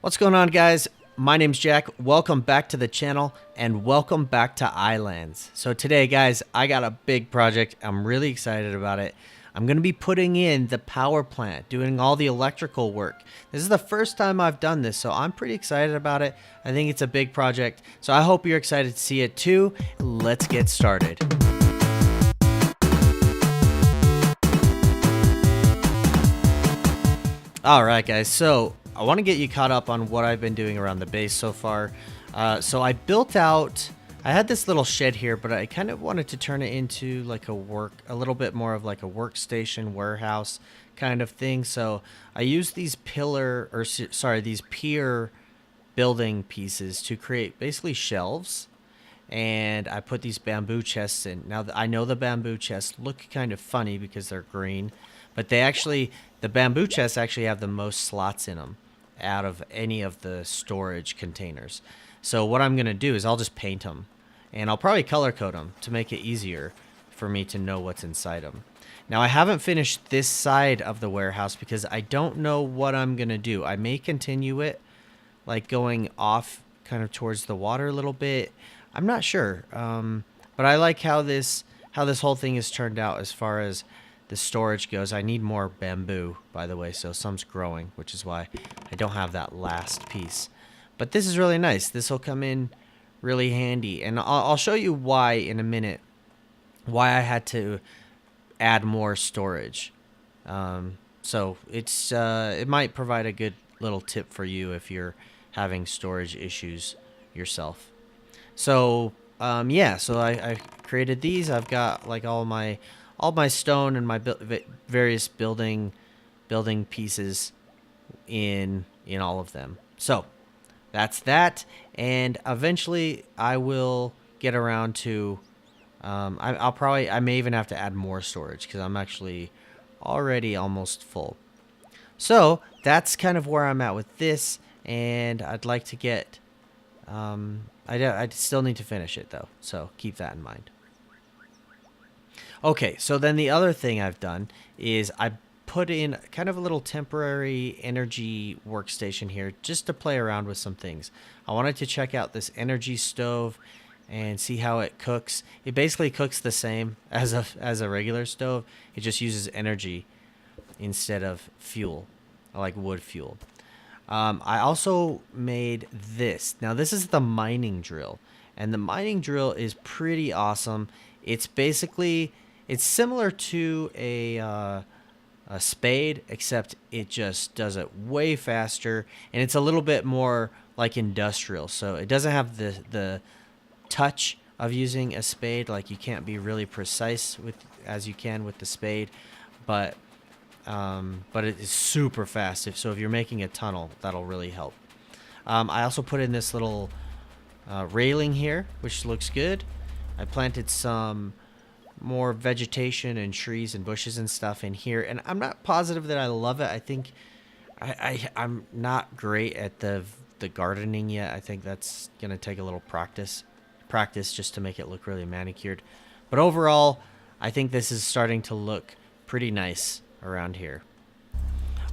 What's going on, guys? My name's Jack. Welcome back to the channel and welcome back to Ylands. So today, guys, I got a big project. I'm really excited about it. I'm going to be putting in the power plant, doing all the electrical work. This is the first time I've done this, so I'm pretty excited about it. I think it's a big project, so I hope you're excited to see it too. Let's get started. All right, guys, so I want to get you caught up on what I've been doing around the base so far. So I built out, I had this little shed here, but I kind of wanted to turn it into like a little bit more of like a workstation warehouse kind of thing. So I used these these pier building pieces to create basically shelves. And I put these bamboo chests in. Now, I know the bamboo chests look kind of funny because they're green, but the bamboo chests actually have the most slots in them out of any of the storage containers. So what I'm going to do is I'll just paint them, and I'll probably color code them to make it easier for me to know what's inside them. Now, I haven't finished this side of the warehouse because I don't know what I'm going to do. I may continue it, like going off kind of towards the water a little bit. I'm not sure, but I like how this whole thing has turned out as far as the storage goes. I need more bamboo, by the way, so some's growing, which is why I don't have that last piece. But this is really nice. This will come in really handy, and I'll show you why in a minute, why I had to add more storage. So it might provide a good little tip for you if you're having storage issues yourself. So yeah, so I created these. I've got like all my stone and my various building pieces in all of them. So that's that, and eventually I will get around to I may even have to add more storage because I'm actually already almost full. So that's kind of where I'm at with this, and I'd like to get I still need to finish it though, so keep that in mind. Okay, so then the other thing I've done is I put in kind of a little temporary energy workstation here just to play around with some things. I wanted to check out this energy stove and see how it cooks. It basically cooks the same as a regular stove. It just uses energy instead of fuel, like wood fuel. I also made this. Now, this is the mining drill, and the mining drill is pretty awesome. It's similar to a spade, except it just does it way faster, and it's a little bit more like industrial. So it doesn't have the touch of using a spade. Like, you can't be really precise as you can with the spade, but it is super fast. If you're making a tunnel, that'll really help. I also put in this little railing here, which looks good. I planted some more vegetation and trees and bushes and stuff in here, and I'm not positive that I love it. I think I'm not great at the gardening yet. I think that's gonna take a little practice just to make it look really manicured. But overall, I think this is starting to look pretty nice around here.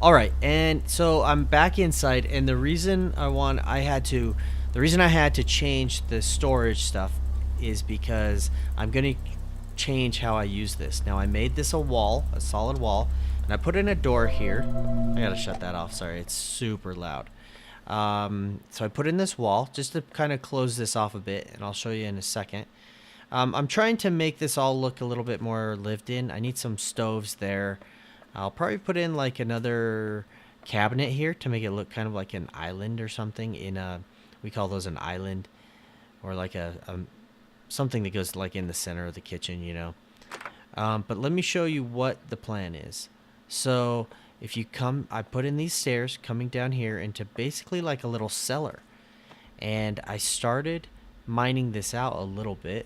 All right, and so I'm back inside, and the reason I had to change the storage stuff is because I'm gonna change how I use this. Now, I made this a solid wall, and I put in a door here. I gotta shut that off, sorry, it's super loud. So I put in this wall just to kind of close this off a bit, and I'll show you in a second. I'm trying to make this all look a little bit more lived in. I need some stoves there. I'll probably put in like another cabinet here to make it look kind of like an island or something. We call those an island, or like something that goes like in the center of the kitchen, you know. But let me show you what the plan is. So if you come, I put in these stairs coming down here into basically like a little cellar, and I started mining this out a little bit.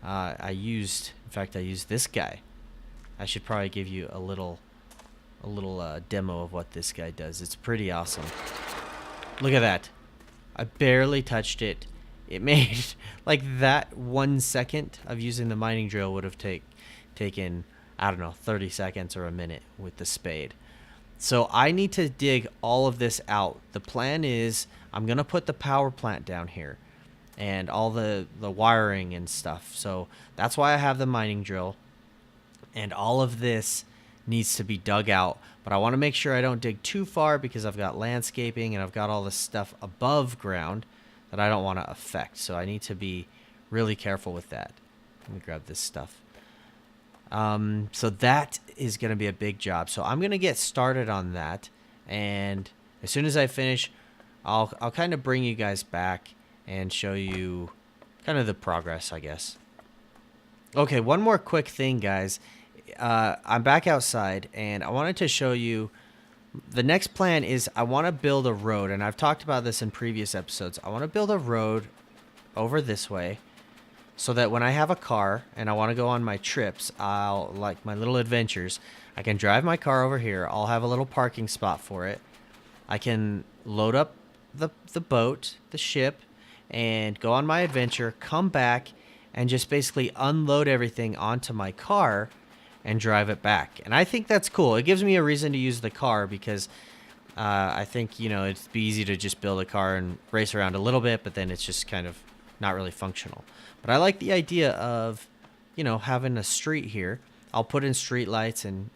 I used this guy. I should probably give you a little demo of what this guy does. It's pretty awesome. Look at that. I barely touched it. It made like that 1 second of using the mining drill would have taken, I don't know, 30 seconds or a minute with the spade. So I need to dig all of this out. The plan is I'm going to put the power plant down here and all the wiring and stuff. So that's why I have the mining drill. And all of this needs to be dug out. But I want to make sure I don't dig too far because I've got landscaping and I've got all this stuff above ground that I don't want to affect. So I need to be really careful with that. Let me grab this stuff. So that is going to be a big job. So I'm going to get started on that. And as soon as I finish, I'll kind of bring you guys back and show you kind of the progress, I guess. Okay, one more quick thing, guys. I'm back outside, and I wanted to show you the next plan is I want to build a road, and I've talked about this in previous episodes. I want to build a road over this way so that when I have a car and I want to go on my trips, like my little adventures, I can drive my car over here. I'll have a little parking spot for it. I can load up the boat, the ship, and go on my adventure, come back, and just basically unload everything onto my car and drive it back. And I think that's cool. It gives me a reason to use the car because I think, it'd be easy to just build a car and race around a little bit, but then it's just kind of not really functional. But I like the idea of, having a street here. I'll put in street lights and,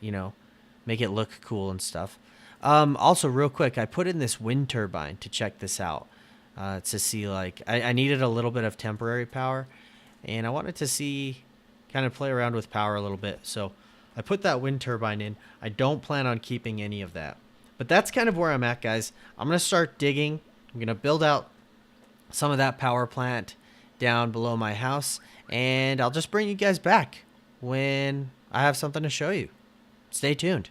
make it look cool and stuff. Also, real quick, I put in this wind turbine to check this out. To see, I needed a little bit of temporary power. And I wanted to see, kind of play around with power a little bit. So I put that wind turbine in. I don't plan on keeping any of that. But that's kind of where I'm at, guys. I'm going to start digging. I'm going to build out some of that power plant down below my house. And I'll just bring you guys back when I have something to show you. Stay tuned.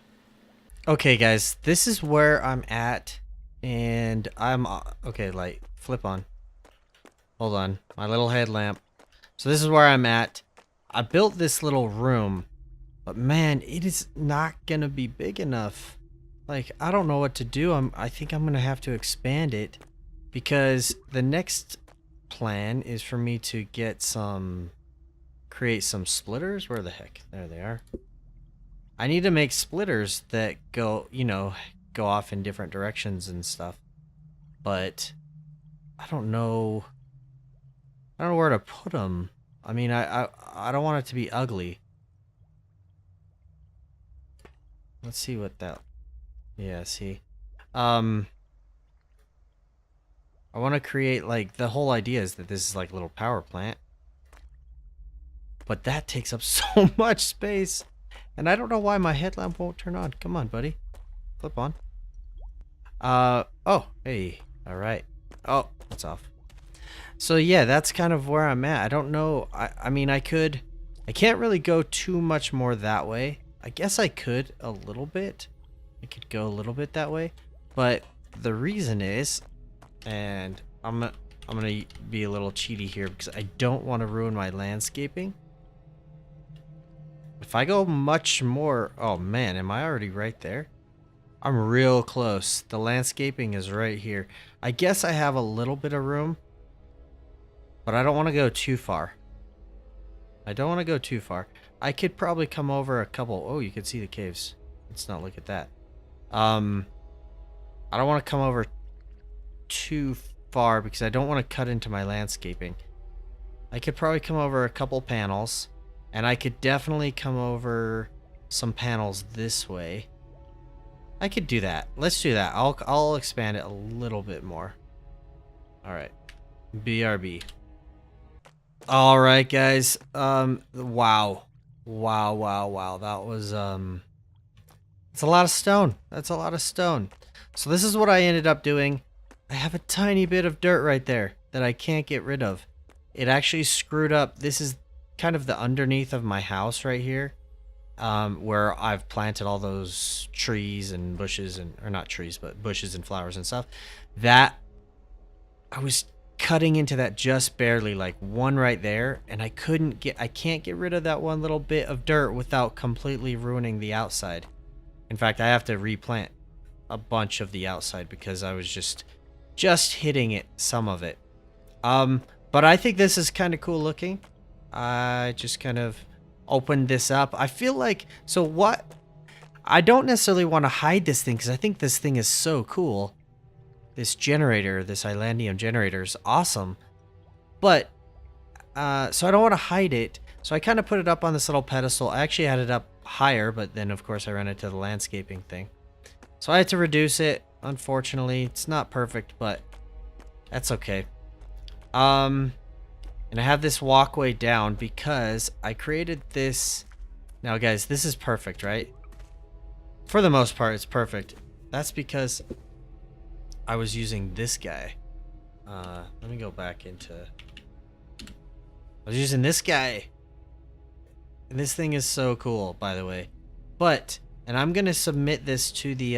Okay, guys. This is where I'm at. And I'm... Okay, light. Flip on. Hold on. My little headlamp. So this is where I'm at. I built this little room, but man, it is not gonna be big enough. I don't know what to do. I think I'm gonna have to expand it because the next plan is for me to create some splitters. Where the heck? There they are. I need to make splitters that go off in different directions and stuff. But I don't know where to put them. I mean, I don't want it to be ugly. Let's see what that... Yeah, see. I want to create, the whole idea is that this is like a little power plant. But that takes up so much space. And I don't know why my headlamp won't turn on. Come on, buddy. Flip on. Oh, hey. All right. Oh, it's off. So yeah, that's kind of where I'm at. I don't know. I mean, I can't really go too much more that way. I guess I could a little bit. I could go a little bit that way. But the reason is, and I'm gonna be a little cheaty here because I don't want to ruin my landscaping. If I go much more, oh man, am I already right there? I'm real close. The landscaping is right here. I guess I have a little bit of room. But I don't want to go too far. I don't want to go too far. I could probably come over a couple... Oh, you can see the caves. Let's not look at that. I don't want to come over too far because I don't want to cut into my landscaping. I could probably come over a couple panels. And I could definitely come over some panels this way. I could do that. Let's do that. I'll expand it a little bit more. Alright. BRB. Alright, guys. Wow. That was, it's a lot of stone. That's a lot of stone. So this is what I ended up doing. I have a tiny bit of dirt right there that I can't get rid of. It actually screwed up. This is kind of the underneath of my house right here. Where I've planted all those trees and bushes or not trees, but bushes and flowers and stuff. That I was cutting into that just barely, like one right there, and I can't get rid of that one little bit of dirt without completely ruining the outside. In fact, I have to replant a bunch of the outside because I was just hitting it, some of it. But I think this is kind of cool looking. I just kind of opened this up. I feel like, so what I don't necessarily want to hide this thing because I think this thing is so cool. This generator, this Ylandium generator is awesome. But, so I don't want to hide it. So I kind of put it up on this little pedestal. I actually had it up higher, but then of course I ran into the landscaping thing. So I had to reduce it. Unfortunately, it's not perfect, but that's okay. And I have this walkway down because I created this. Now guys, this is perfect, right? For the most part, it's perfect. That's because I was using this guy. Let me go back into... I was using this guy. And this thing is so cool, by the way. But, and I'm going to submit this to the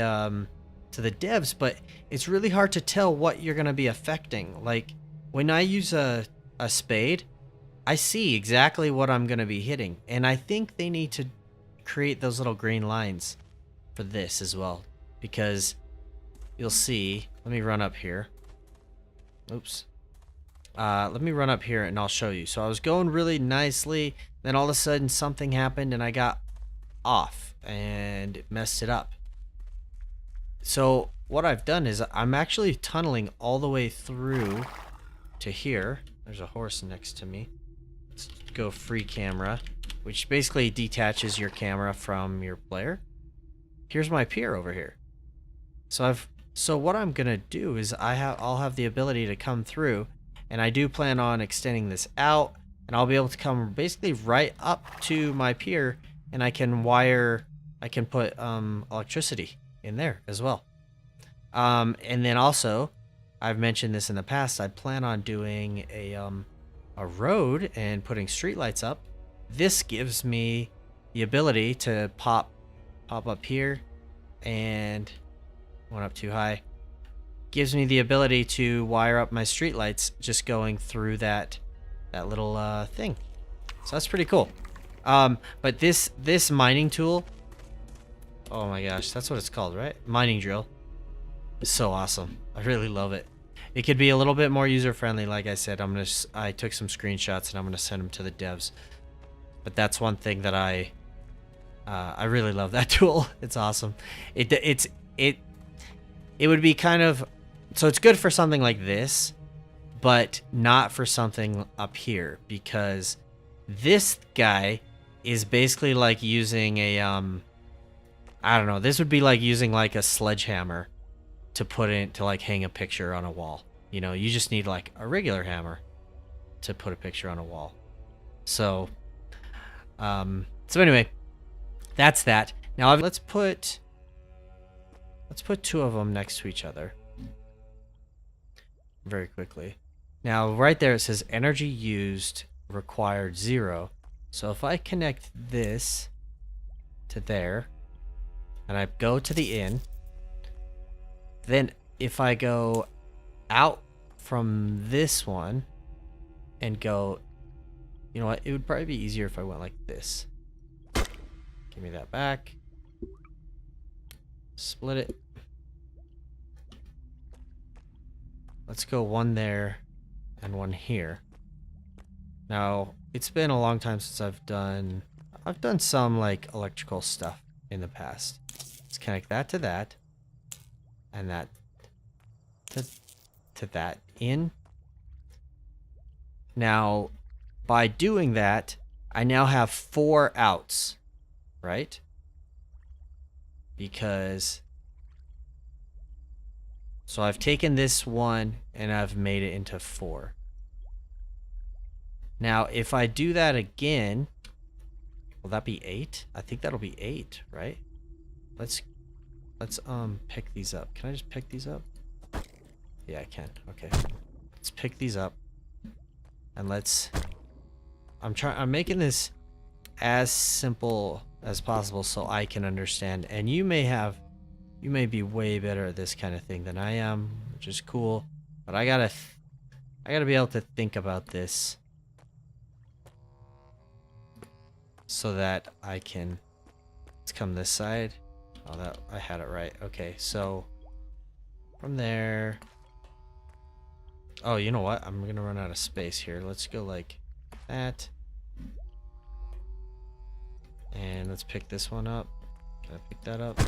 devs, but it's really hard to tell what you're going to be affecting. Like, when I use a spade, I see exactly what I'm going to be hitting. And I think they need to create those little green lines for this as well. Because you'll see, let me run up here. Oops. Let me run up here and I'll show you. So I was going really nicely, then all of a sudden something happened and I got off and it messed it up. So what I've done is I'm actually tunneling all the way through to here. There's a horse next to me. Let's go free camera, which basically detaches your camera from your player. Here's my pier over here. So what I'm gonna do is I'll have the ability to come through, and I do plan on extending this out, and I'll be able to come basically right up to my pier, and I can put electricity in there as well. And then also, I've mentioned this in the past, I plan on doing a road and putting streetlights up. This gives me the ability to pop up here, and went up too high. Gives me the ability to wire up my streetlights just going through that little thing. So that's pretty cool. But this mining tool, oh my gosh, that's what it's called, right? Mining drill. It's so awesome. I really love it. It could be a little bit more user friendly. Like I said, I took some screenshots and I'm gonna send them to the devs. But that's one thing that I really love that tool. It's awesome. It would be kind of, so it's good for something like this, but not for something up here, because this guy is basically like using a I don't know, this would be like using like a sledgehammer to like hang a picture on a wall. You know, you just need like a regular hammer to put a picture on a wall. So anyway, that's that. Now let's put two of them next to each other very quickly. Now right there it says energy used required 0. So if I connect this to there and I go to the in, then if I go out from this one and go, you know what, it would probably be easier if I went like this. Give me that back. Split it. Let's go one there and one here. Now, it's been a long time since I've done some like electrical stuff in the past. Let's connect that to that and that to that in. Now, by doing that, I now have 4 outs, right? Because so I've taken this one and I've made it into 4. Now, if I do that again, will that be 8? I think that'll be 8, right? Let's pick these up. Can I just pick these up? Yeah, I can. Okay. Let's pick these up. And I'm making this as simple as possible so I can understand. And you may be way better at this kind of thing than I am, which is cool. But I gotta be able to think about this so that I can. Let's come this side. Oh, that I had it right. Okay, so from there. Oh, you know what? I'm gonna run out of space here. Let's go like that. And let's pick this one up. Did I pick that up?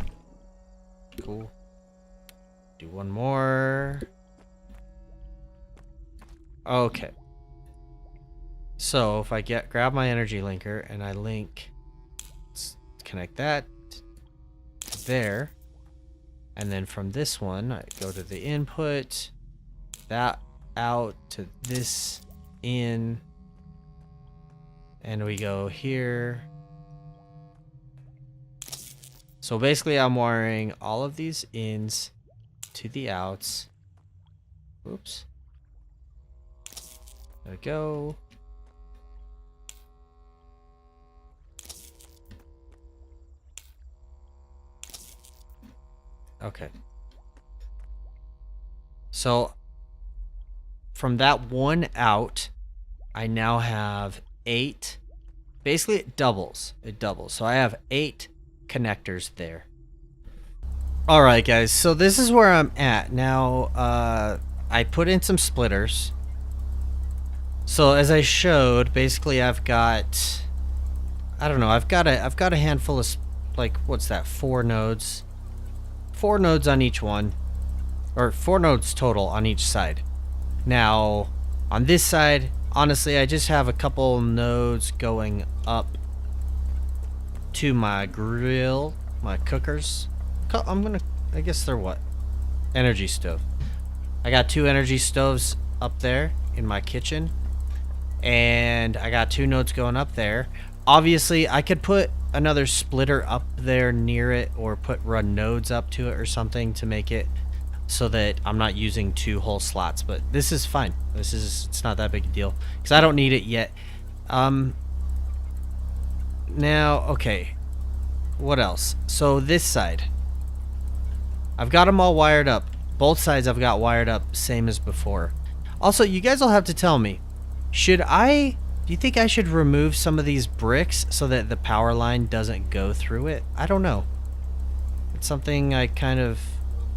Cool. Do one more. Okay. So if I grab my energy linker and I link, let's connect that to there, and then from this one I go to the input, that out to this in, and we go here. So basically I'm wiring all of these ins to the outs. Oops. There we go. Okay. So from that one out, I now have 8. Basically it doubles. It doubles. So I have 8 connectors there. Alright guys, so this is where I'm at. Now I put in some splitters. So as I showed, basically I've got, I don't know, I've got a handful of, like, what's that, 4 nodes. 4 nodes on each one, or 4 nodes total on each side. Now on this side, honestly, I just have a couple nodes going up to my grill, my cookers. I guess they're what? Energy stove. I got 2 energy stoves up there in my kitchen, and I got 2 nodes going up there. Obviously I could put another splitter up there near it, or run nodes up to it or something to make it so that I'm not using 2 whole slots, but this is fine. It's not that big a deal because I don't need it yet. Now, okay, what else? So this side, I've got them all wired up. Both sides I've got wired up same as before. Also, you guys will have to tell me, do you think I should remove some of these bricks so that the power line doesn't go through it? I don't know. It's something I don't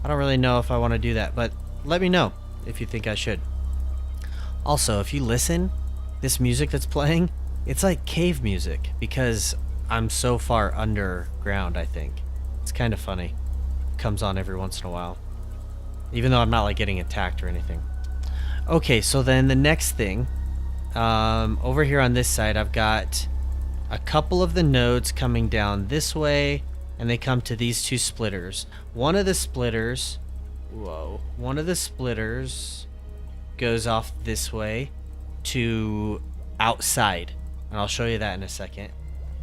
really know if I want to do that, but let me know if you think I should. Also, if you listen, this music that's playing, it's like cave music because I'm so far underground, I think. It's kind of funny. It comes on every once in a while. Even though I'm not like getting attacked or anything. Okay, so then the next thing, over here on this side, I've got a couple of the nodes coming down this way, and they come to these 2 splitters. One of the splitters goes off this way to outside, and I'll show you that in a second.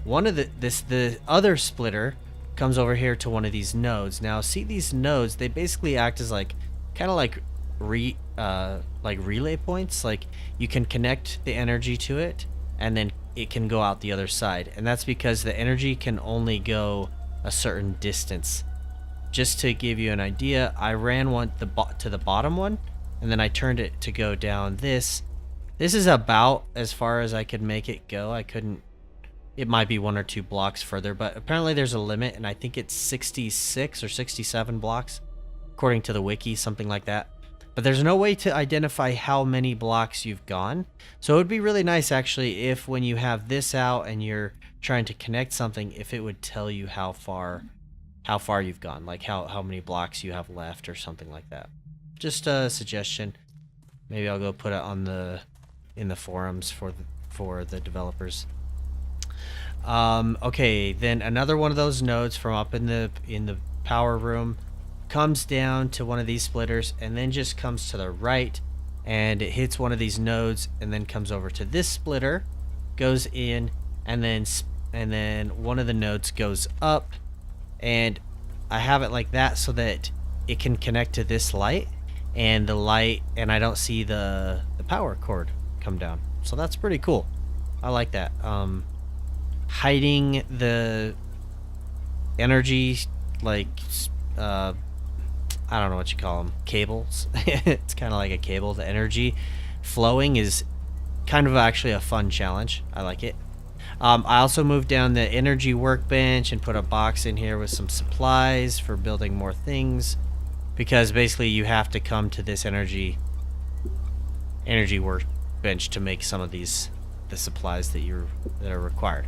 The other splitter comes over here to one of these nodes. Now, see these nodes, they basically act as like relay points. Like, you can connect the energy to it and then it can go out the other side, and that's because the energy can only go a certain distance. Just to give you an idea, I ran one to the bottom one, and then I turned it to go down this. This is about as far as I could make it go. It might be 1 or 2 blocks further, but apparently there's a limit, and I think it's 66 or 67 blocks according to the wiki, something like that. But there's no way to identify how many blocks you've gone. So it would be really nice actually if when you have this out and you're trying to connect something, if it would tell you how far you've gone, like how many blocks you have left or something like that. Just a suggestion. Maybe I'll go put it in the forums for the developers. Okay, then another one of those nodes from up in the power room comes down to one of these splitters and then just comes to the right, and it hits one of these nodes and then comes over to this splitter, goes in, and then one of the nodes goes up, and I have it like that so that it can connect to this light, and I don't see the power cord come down. So that's pretty cool. I like that. Hiding the energy, like I don't know what you call them, cables. It's kind of like a cable. The energy flowing is kind of actually a fun challenge. I like it. I also moved down the energy workbench and put a box in here with some supplies for building more things, because basically you have to come to this energy workbench to make some of the supplies that are required.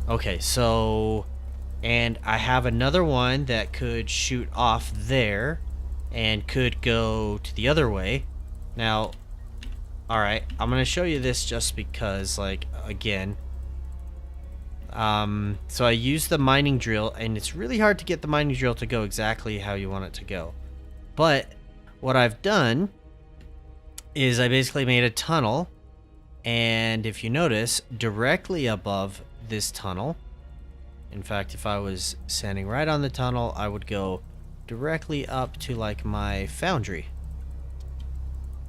Okay, so And I have another one that could shoot off there and could go to the other way. Now, all right, I'm going to show you this just because, like, again, so I use the mining drill, and it's really hard to get the mining drill to go exactly how you want it to go. But what I've done is I basically made a tunnel, and if you notice, directly above this tunnel, in fact, if I was standing right on the tunnel, I would go directly up to like my foundry.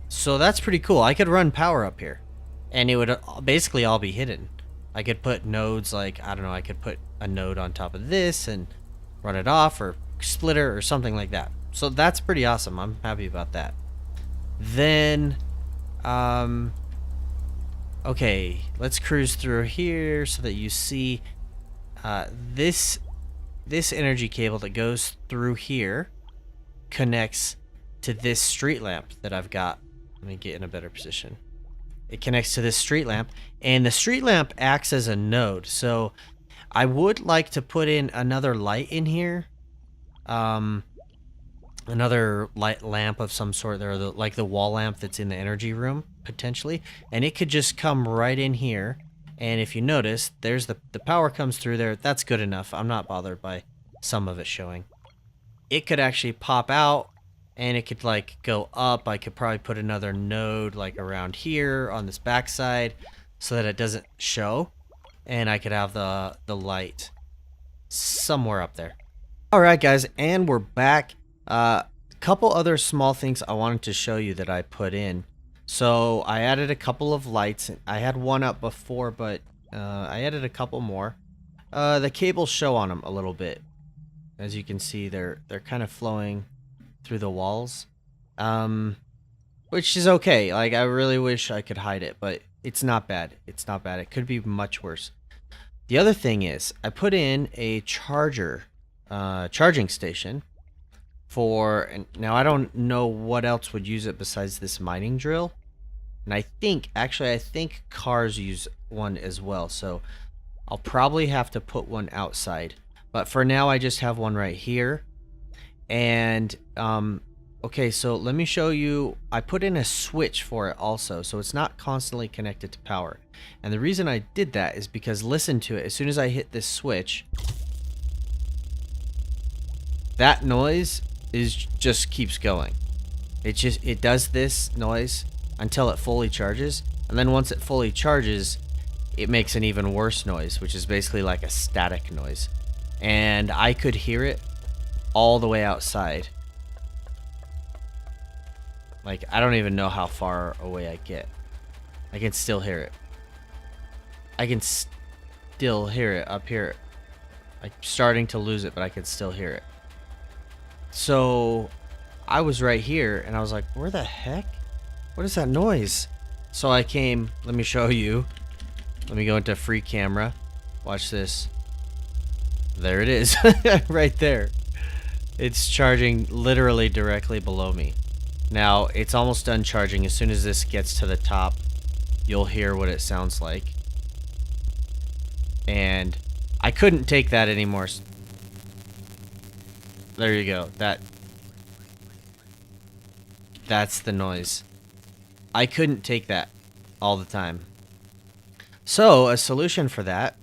So that's pretty cool. I could run power up here, and it would basically all be hidden. I could put nodes, like, I don't know, I could put a node on top of this and run it off, or splitter or something like that. So that's pretty awesome. I'm happy about that. Then, okay, let's cruise through here so that you see this energy cable that goes through here connects to this street lamp that I've got. Let me get in a better position. It connects to this street lamp, and the street lamp acts as a node. So I would like to put in another light in here, another light lamp of some sort, or like the wall lamp that's in the energy room potentially, and it could just come right in here. And if you notice, there's the power comes through there. That's good enough. I'm not bothered by some of it showing. It could actually pop out, and it could like go up. I could probably put another node like around here on this backside so that it doesn't show, and I could have the light somewhere up there. All right, guys, and we're back. Couple other small things I wanted to show you that I put in. So I added a couple of lights. I had one up before, but I added a couple more. The cables show on them a little bit. As you can see, they're kind of flowing through the walls, which is okay. Like, I really wish I could hide it, but it's not bad. It's not bad. It could be much worse. The other thing is, I put in a charging station for, and now I don't know what else would use it besides this mining drill. And I think cars use one as well. So I'll probably have to put one outside. But for now, I just have one right here. And, okay, so let me show you. I put in a switch for it also, so it's not constantly connected to power. And the reason I did that is because, listen to it. As soon as I hit this switch, that noise just keeps going. It does this noise until it fully charges, and then once it fully charges, it makes an even worse noise, which is basically like a static noise. And I could hear it all the way outside. Like, I don't even know how far away I get. I can still hear it. I can still hear it up here. I'm starting to lose it, but I can still hear it. So I was right here, and I was like, where the heck? What is that noise? So I came, let me show you. Let me go into free camera. Watch this. There it is. Right there. It's charging literally directly below me. Now, it's almost done charging. As soon as this gets to the top, you'll hear what it sounds like. And I couldn't take that anymore. There you go. That's the noise. I couldn't take that all the time. So a solution for that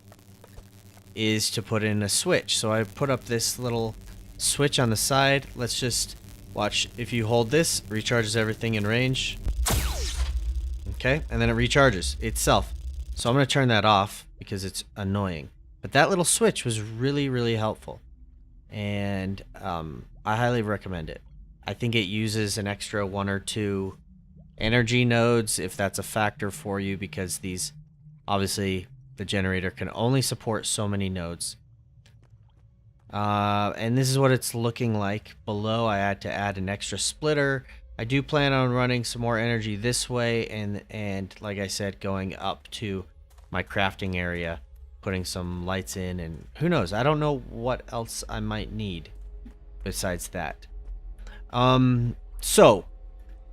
is to put in a switch. So I put up this little switch on the side. Let's just watch. If you hold this, recharges everything in range. Okay, and then it recharges itself. So I'm going to turn that off because it's annoying. But that little switch was really, really helpful. And I highly recommend it. I think it uses an extra 1 or 2 energy nodes, if that's a factor for you, because these, obviously, the generator can only support so many nodes. And this is what it's looking like. Below, I had to add an extra splitter. I do plan on running some more energy this way, and like I said, going up to my crafting area, putting some lights in, and who knows, I don't know what else I might need besides that. So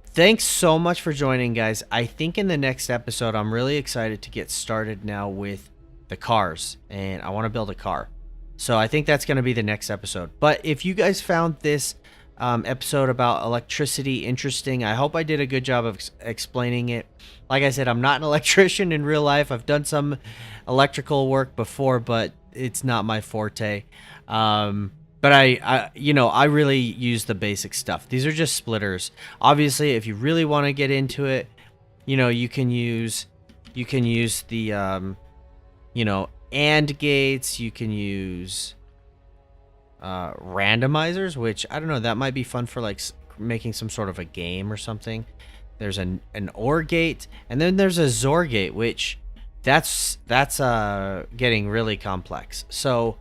thanks so much for joining, guys. I think in the next episode, I'm really excited to get started now with the cars, and I want to build a car. So I think that's going to be the next episode. But if you guys found this episode about electricity interesting, I hope I did a good job of explaining it. Like I said, I'm not an electrician in real life. I've done some electrical work before, but it's not my forte. But I really use the basic stuff. These are just splitters. Obviously, if you really want to get into it, you can use the AND gates. You can use randomizers, which I don't know, that might be fun for like making some sort of a game or something. There's an OR gate, and then there's a XOR gate, which that's getting really complex. So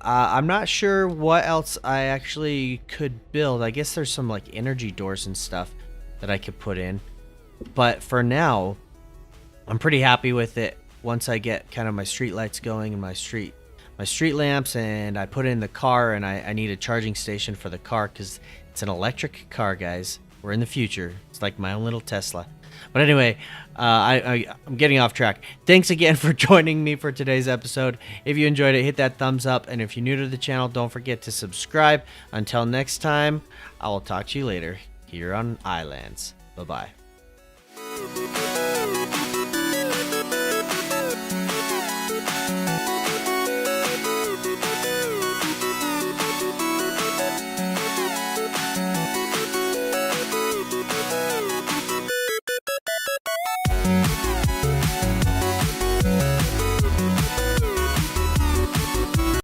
I'm not sure what else I actually could build. I guess there's some like energy doors and stuff that I could put in, but for now I'm pretty happy with it. Once I get kind of my street lights going and my street lamps, and I put in the car, and I need a charging station for the car because it's an electric car, guys. We're in the future. It's like my own little Tesla. But anyway, I'm getting off track. Thanks again for joining me for today's episode. If you enjoyed it, hit that thumbs up. And if you're new to the channel, don't forget to subscribe. Until next time, I will talk to you later here on Ylands. Bye-bye.